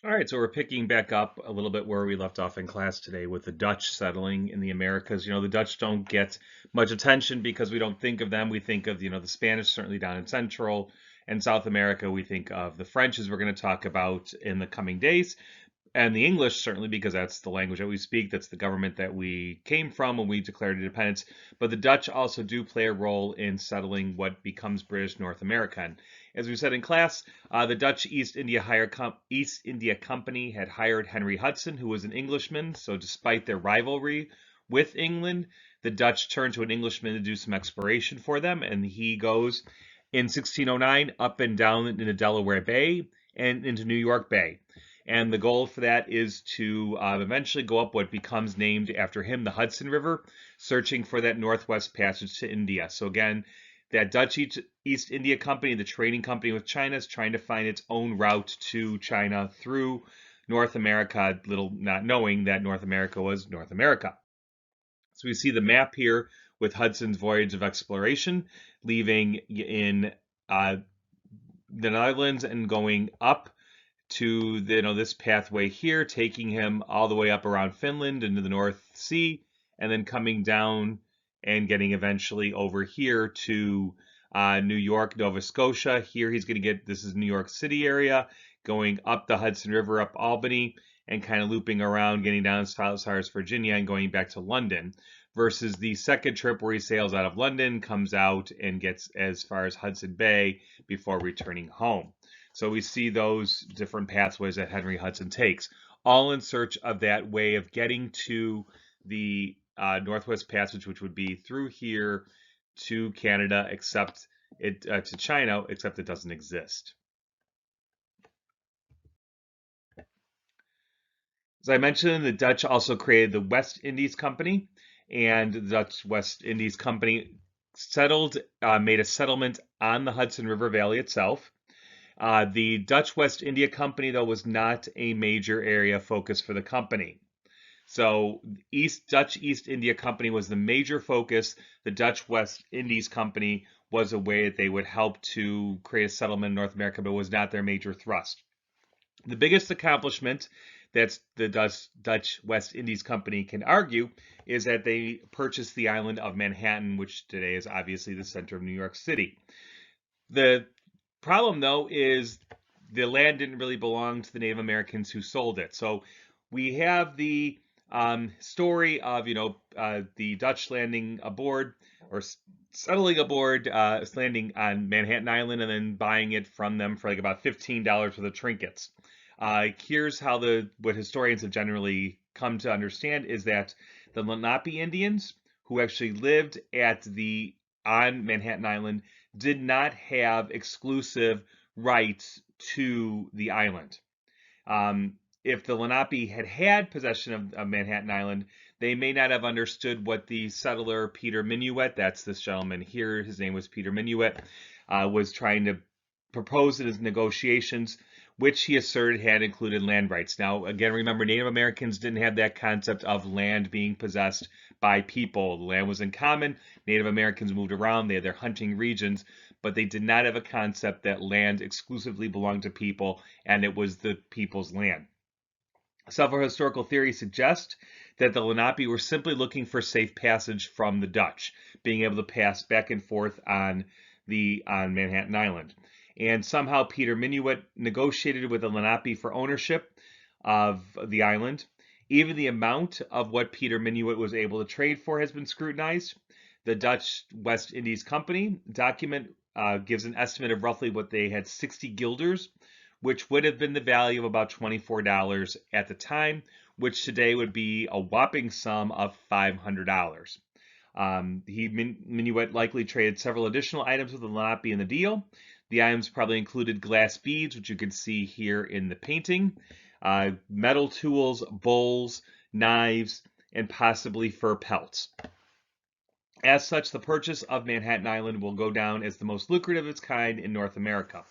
All right, so we're picking back up a little bit where we left off in class today with the Dutch settling in the Americas. The Dutch don't get much attention because we don't think of them. We think of, the Spanish certainly down in Central and South America. We think of the French, as we're going to talk about in the coming days, and the English certainly because that's the language that we speak. That's the government that we came from when we declared independence. But the Dutch also do play a role in settling what becomes British North America. And as we said in class, the Dutch East India Company had hired Henry Hudson, who was an Englishman. So despite their rivalry with England, the Dutch turned to an Englishman to do some exploration for them, and he goes in 1609 up and down into Delaware Bay and into New York Bay. And the goal for that is to eventually go up what becomes named after him, the Hudson River, searching for that northwest passage to India. So again, that Dutch East India Company, the trading company with China, is trying to find its own route to China through North America, little not knowing that North America was North America. So we see the map here with Hudson's voyage of exploration, leaving in the Netherlands and going up to this pathway here, taking him all the way up around Finland into the North Sea, and then coming down and getting eventually over here to New York, Nova Scotia. Here he's going to get, this is New York City area, going up the Hudson River, up Albany, and kind of looping around, getting down as far as Virginia and going back to London. Versus the second trip where he sails out of London, comes out and gets as far as Hudson Bay before returning home. So we see those different pathways that Henry Hudson takes, all in search of that way of getting to the Northwest Passage, which would be through here to Canada, except it to China, except it doesn't exist. As I mentioned, the Dutch also created the West Indies Company, and the Dutch West Indies Company made a settlement on the Hudson River Valley itself. The Dutch West India Company, though, was not a major area of focus for the company. So Dutch East India Company was the major focus. The Dutch West Indies Company was a way that they would help to create a settlement in North America, but was not their major thrust. The biggest accomplishment that the Dutch West Indies Company can argue is that they purchased the island of Manhattan, which today is obviously the center of New York City. The problem, though, is the land didn't really belong to the Native Americans who sold it. So we have the story of the Dutch landing aboard or settling aboard, landing on Manhattan Island, and then buying it from them for like about $15 for the trinkets. Here's how what historians have generally come to understand is that the Lenape Indians, who actually lived on Manhattan Island, did not have exclusive rights to the island. If the Lenape had possession of Manhattan Island, they may not have understood what the settler Peter Minuit, that's this gentleman here, his name was Peter Minuit, was trying to propose in his negotiations, which he asserted had included land rights. Now, again, remember, Native Americans didn't have that concept of land being possessed by people. The land was in common. Native Americans moved around. They had their hunting regions, but they did not have a concept that land exclusively belonged to people and it was the people's land. Several historical theories suggest that the Lenape were simply looking for safe passage from the Dutch, being able to pass back and forth on Manhattan Island. And somehow Peter Minuit negotiated with the Lenape for ownership of the island. Even the amount of what Peter Minuit was able to trade for has been scrutinized. The Dutch West Indies Company document gives an estimate of roughly what they had 60 guilders, which would have been the value of about $24 at the time, which today would be a whopping sum of $500. Minuit likely traded several additional items with the Lenape in the deal. The items probably included glass beads, which you can see here in the painting, metal tools, bowls, knives, and possibly fur pelts. As such, the purchase of Manhattan Island will go down as the most lucrative of its kind in North America.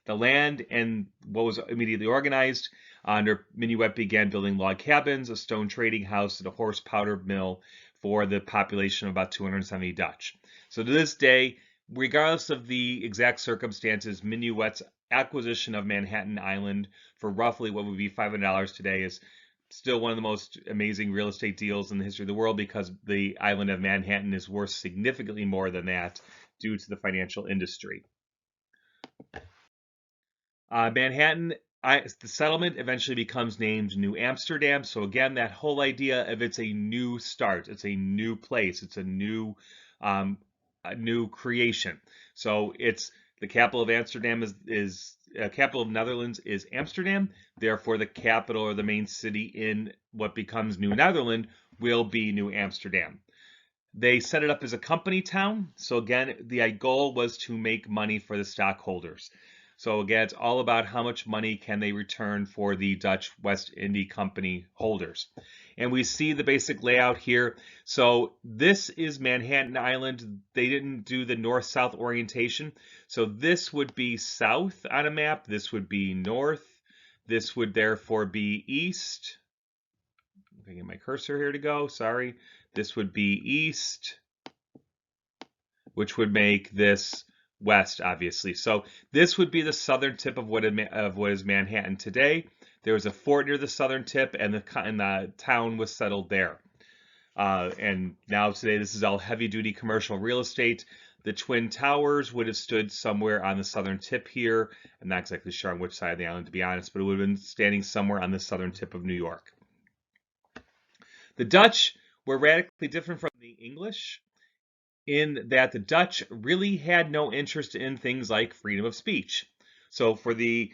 The land and what was immediately organized under Minuit began building log cabins, a stone trading house, and a horse powder mill for the population of about 270 Dutch. So to this day, regardless of the exact circumstances, Minuit's acquisition of Manhattan Island for roughly what would be $500 today is still one of the most amazing real estate deals in the history of the world, because the island of Manhattan is worth significantly more than that due to the financial industry. Manhattan, the settlement eventually becomes named New Amsterdam. So again, that whole idea of it's a new start, it's a new place, it's um, a new creation. So it's the capital of Amsterdam is capital of Netherlands is Amsterdam. Therefore, the capital or the main city in what becomes New Netherland will be New Amsterdam. They set it up as a company town. So again, the goal was to make money for the stockholders. So again, it's all about how much money can they return for the Dutch West India Company holders. And we see the basic layout here. So this is Manhattan Island. They didn't do the north-south orientation. So this would be south on a map. This would be north. This would therefore be east. I'm going to get my cursor here to go. Sorry. This would be east, which would make this west, obviously. So this would be the southern tip of what is Manhattan today. There was a fort near the southern tip, and the town was settled there. And now today, this is all heavy-duty commercial real estate. The Twin Towers would have stood somewhere on the southern tip here. I'm not exactly sure on which side of the island, to be honest, but it would have been standing somewhere on the southern tip of New York. The Dutch were radically different from the English in that the Dutch really had no interest in things like freedom of speech. So for the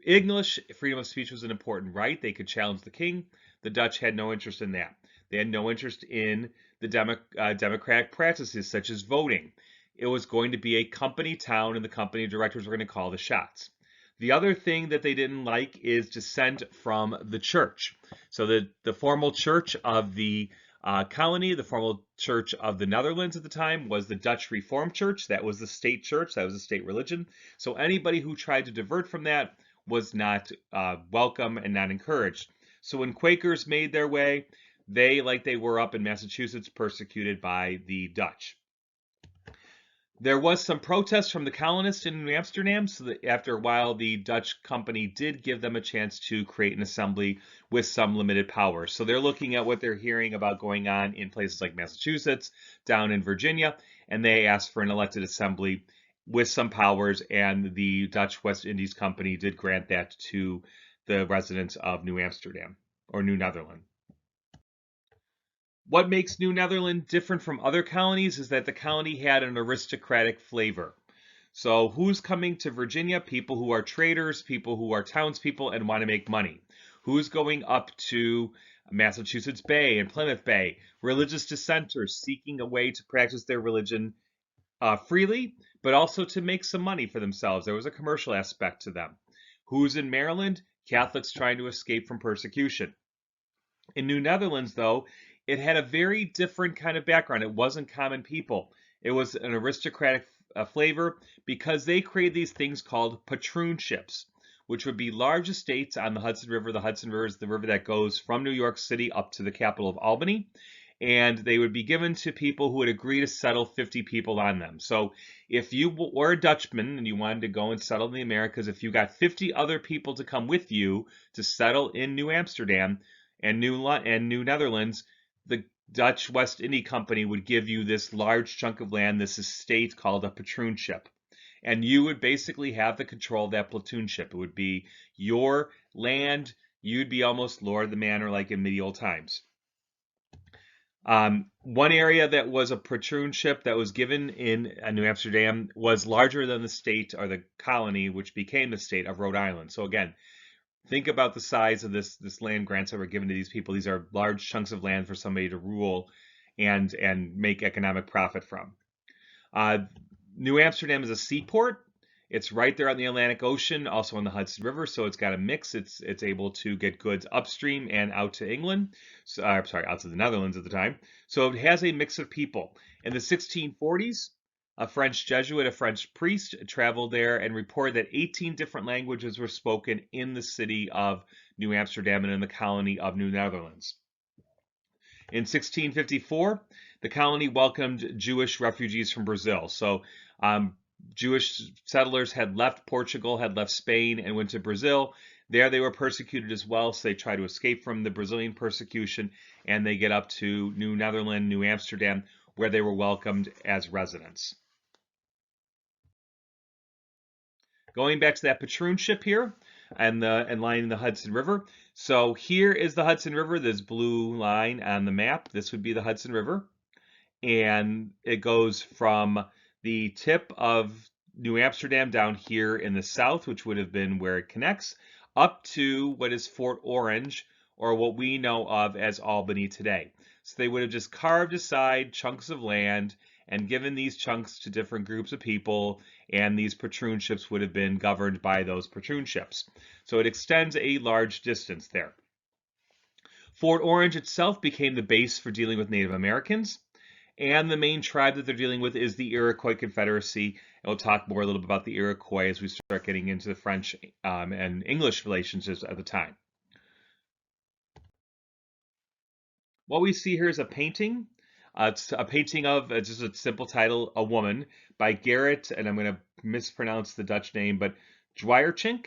English, freedom of speech was an important right. They could challenge the king. The Dutch had no interest in that. They had no interest in the democratic practices such as voting. It was going to be a company town, and the company directors were going to call the shots. The other thing that they didn't like is dissent from the church. So the formal church of the colony, the formal church of the Netherlands at the time, was the Dutch Reformed Church. That was the state church. That was the state religion. So anybody who tried to divert from that was not welcome and not encouraged. So when Quakers made their way, they, like they were up in Massachusetts, persecuted by the Dutch. There was some protest from the colonists in New Amsterdam, so that after a while, the Dutch company did give them a chance to create an assembly with some limited powers. So they're looking at what they're hearing about going on in places like Massachusetts, down in Virginia, and they asked for an elected assembly with some powers, and the Dutch West Indies Company did grant that to the residents of New Amsterdam, or New Netherland. What makes New Netherland different from other colonies is that the colony had an aristocratic flavor. So who's coming to Virginia? People who are traders, people who are townspeople and want to make money. Who's going up to Massachusetts Bay and Plymouth Bay? Religious dissenters seeking a way to practice their religion freely, but also to make some money for themselves. There was a commercial aspect to them. Who's in Maryland? Catholics trying to escape from persecution. In New Netherlands, though, it had a very different kind of background. It wasn't common people. It was an aristocratic flavor because they created these things called patroonships, which would be large estates on the Hudson River. The Hudson River is the river that goes from New York City up to the capital of Albany. And they would be given to people who would agree to settle 50 people on them. So if you were a Dutchman and you wanted to go and settle in the Americas, if you got 50 other people to come with you to settle in New Amsterdam and New Netherlands, the Dutch West India Company would give you this large chunk of land, this estate called a patroonship. And you would basically have the control of that platoonship. It would be your land. You'd be almost lord of the manor like in medieval times. One area that was a patroonship that was given in New Amsterdam was larger than the state or the colony, which became the state of Rhode Island. So again, think about the size of this land grants that were given to these people. These are large chunks of land for somebody to rule and make economic profit from. New Amsterdam is a seaport. It's right there on the Atlantic Ocean, also on the Hudson River, so it's got a mix. It's able to get goods upstream and out to England. So, sorry, out to the Netherlands at the time. So it has a mix of people. In the 1640s, a French Jesuit, a French priest, traveled there and reported that 18 different languages were spoken in the city of New Amsterdam and in the colony of New Netherlands. In 1654, the colony welcomed Jewish refugees from Brazil. So Jewish settlers had left Portugal, had left Spain, and went to Brazil. There they were persecuted as well, so they try to escape from the Brazilian persecution, and they get up to New Netherland, New Amsterdam, where they were welcomed as residents. Going back to that patroon ship here and lining the Hudson River. So here is the Hudson River, this blue line on the map. This would be the Hudson River. And it goes from the tip of New Amsterdam down here in the south, which would have been where it connects, up to what is Fort Orange, or what we know of as Albany today. So they would have just carved aside chunks of land and given these chunks to different groups of people, and these patroon ships would have been governed by those patroon ships. So it extends a large distance there. Fort Orange itself became the base for dealing with Native Americans. And the main tribe that they're dealing with is the Iroquois Confederacy. And we'll talk more a little bit about the Iroquois as we start getting into the French and English relationships at the time. What we see here is a painting. It's a painting of, just a simple title, A Woman, by Gerrit, and I'm going to mispronounce the Dutch name, but Dwierchink.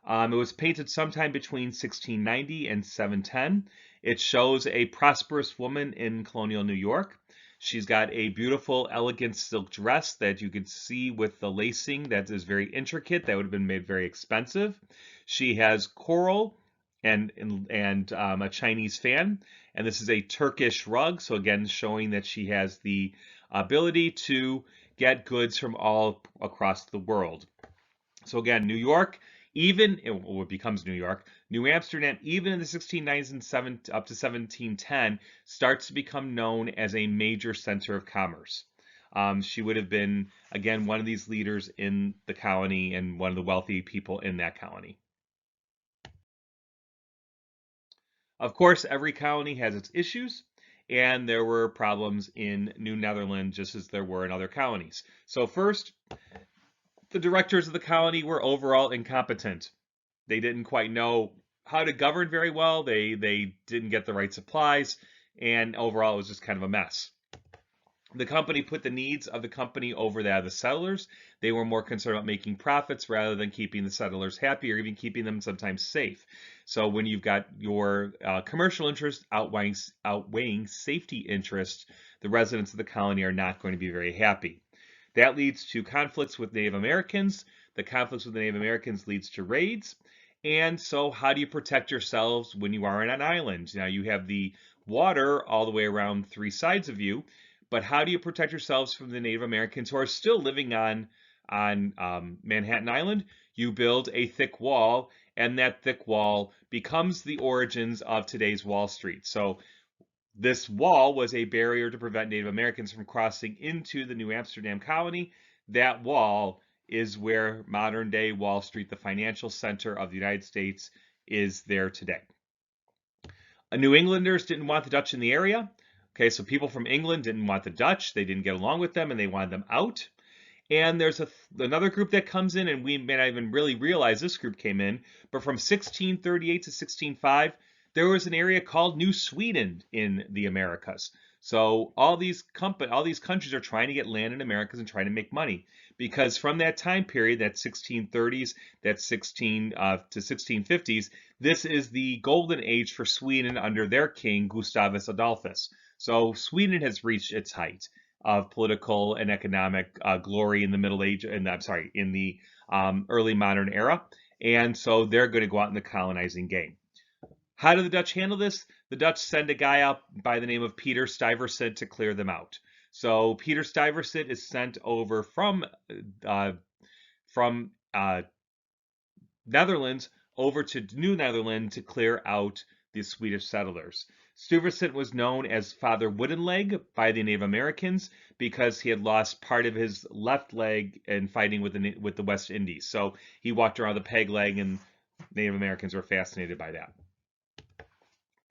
It was painted sometime between 1690 and 710. It shows a prosperous woman in colonial New York. She's got a beautiful, elegant silk dress that you can see with the lacing that is very intricate. That would have been made very expensive. She has coral and a Chinese fan, and this is a Turkish rug. So again, showing that she has the ability to get goods from all across the world. So again, New York, even what becomes New York, New Amsterdam, even in the 1690s and up to 1710, starts to become known as a major center of commerce. She would have been, again, one of these leaders in the colony and one of the wealthy people in that colony. Of course, every colony has its issues, and there were problems in New Netherland just as there were in other colonies. So first, the directors of the colony were overall incompetent. They didn't quite know how to govern very well. They didn't get the right supplies, and overall it was just kind of a mess. The company put the needs of the company over that of the settlers. They were more concerned about making profits rather than keeping the settlers happy or even keeping them sometimes safe. So when you've got your commercial interest outweighing safety interests, the residents of the colony are not going to be very happy. That leads to conflicts with Native Americans. The conflicts with the Native Americans leads to raids. And so how do you protect yourselves when you are on an island? Now you have the water all the way around three sides of you, but how do you protect yourselves from the Native Americans who are still living on Manhattan Island? You build a thick wall, and that thick wall becomes the origins of today's Wall Street. So this wall was a barrier to prevent Native Americans from crossing into the New Amsterdam colony. That wall is where modern day Wall Street, the financial center of the United States, is there today. New Englanders didn't want the Dutch in the area. Okay, so people from England didn't want the Dutch. They didn't get along with them and they wanted them out. And there's another group that comes in, and we may not even really realize this group came in, but from 1638 to 1605, there was an area called New Sweden in the Americas. So all these countries are trying to get land in Americas and trying to make money, because from that time period, that 1630s, that 16 to 1650s, this is the golden age for Sweden under their king Gustavus Adolphus. So Sweden has reached its height of political and economic glory in the Middle Age, and I'm sorry, in the early modern era, and so they're going to go out in the colonizing game. How do the Dutch handle this? The Dutch send a guy out by the name of Peter Stuyvesant to clear them out. So Peter Stuyvesant is sent over from Netherlands over to New Netherland to clear out the Swedish settlers. Stuyvesant was known as Father Wooden Leg by the Native Americans because he had lost part of his left leg in fighting with the West Indies. So he walked around with a peg leg, and Native Americans were fascinated by that.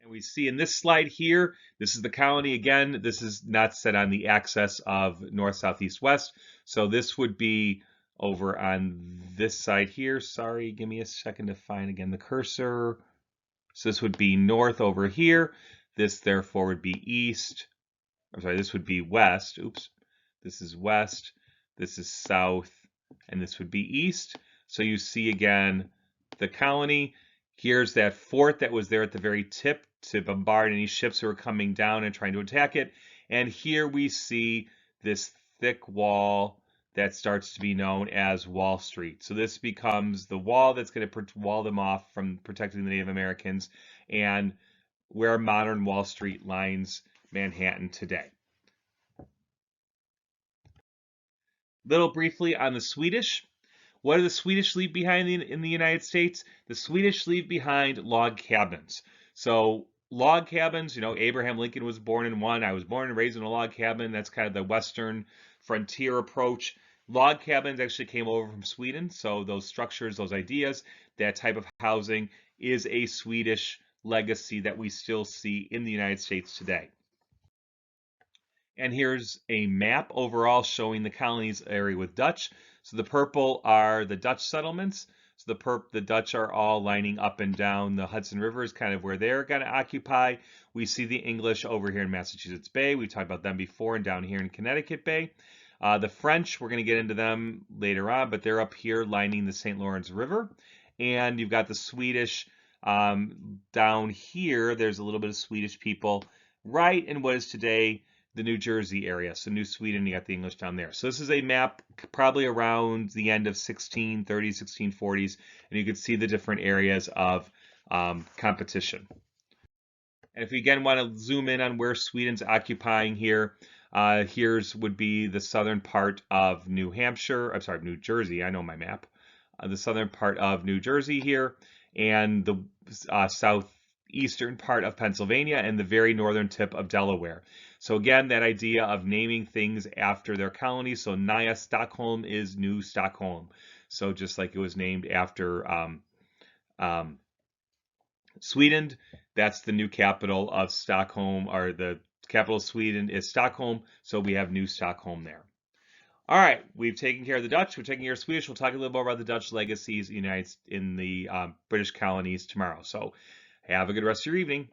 And we see in this slide here, this is the colony again. This is not set on the axis of north, south, east, west. So this would be over on this side here. Sorry, give me a second to find again the cursor. So this would be north over here. This therefore would be east. I'm sorry, this would be west. Oops. This is west. This is south. and this would be east. So you see again the colony. Here's that fort that was there at the very tip to bombard any ships who were coming down and trying to attack it. And here we see this thick wall that starts to be known as Wall Street. So this becomes the wall that's going to wall them off from protecting the Native Americans, and where modern Wall Street lines Manhattan today. Little briefly on the Swedish. What do the Swedish leave behind in the United States? The Swedish leave behind log cabins. So log cabins, Abraham Lincoln was born in one. I was born and raised in a log cabin. That's kind of the Western frontier approach. Log cabins actually came over from Sweden. So those structures, those ideas, that type of housing is a Swedish legacy that we still see in the United States today. And here's a map overall showing the colonies area with Dutch. So the purple are the Dutch settlements. So the Dutch are all lining up and down the Hudson River is kind of where they're going to occupy. We see the English over here in Massachusetts Bay. We talked about them before, and down here in Connecticut Bay. The French, we're going to get into them later on, but they're up here lining the St. Lawrence River. And you've got the Swedish down here. There's a little bit of Swedish people right in what is today the New Jersey area. So New Sweden, you got the English down there. So this is a map probably around the end of 1630s, 1640s, and you can see the different areas of competition. And if we again want to zoom in on where Sweden's occupying here, here's would be the southern part of New Jersey. I know my map. The southern part of New Jersey here, and the southeastern part of Pennsylvania, and the very northern tip of Delaware. So again, that idea of naming things after their colonies. So Nya Stockholm is New Stockholm. So just like it was named after Sweden, that's the new capital of Stockholm, or the capital of Sweden is Stockholm. So we have New Stockholm there. All right, we've taken care of the Dutch. We're taking care of Swedish. We'll talk a little more about the Dutch legacies in the British colonies tomorrow. So have a good rest of your evening.